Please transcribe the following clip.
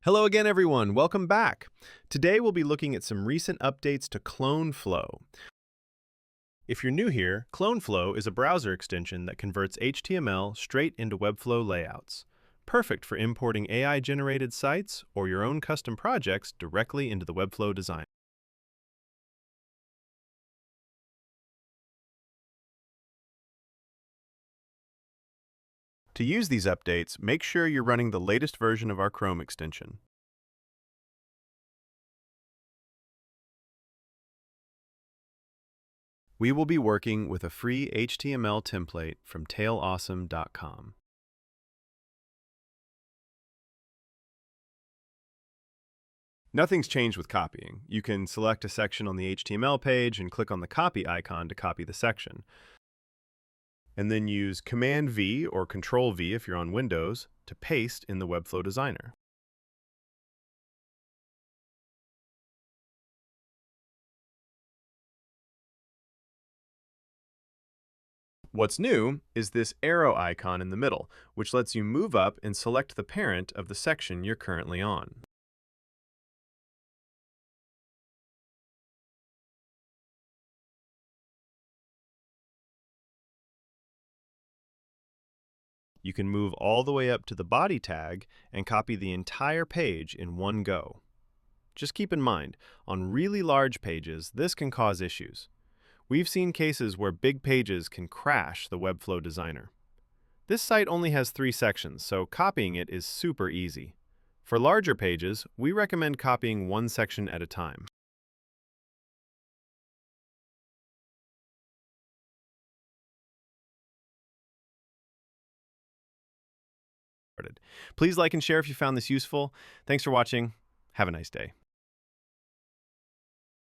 Hello again, everyone. Welcome back. Today we'll be looking at some recent updates to Cloneflow. If you're new here, Cloneflow is a browser extension that converts HTML straight into Webflow layouts, perfect for importing AI-generated sites or your own custom projects directly into the Webflow design. To use these updates, make sure you're running the latest version of our Chrome extension. We will be working with a free HTML template from tailawesome.com. Nothing's changed with copying. You can select a section on the HTML page and click on the copy icon to copy the section. And then use Command-V or Control-V if you're on Windows to paste in the Webflow Designer. What's new is this arrow icon in the middle, which lets you move up and select the parent of the section you're currently on. You can move all the way up to the body tag and copy the entire page in one go. Just keep in mind, on really large pages, this can cause issues. We've seen cases where big pages can crash the Webflow Designer. This site only has 3 sections, so copying it is super easy. For larger pages, we recommend copying one section at a time. Please like and share if you found this useful. Thanks for watching. Have a nice day.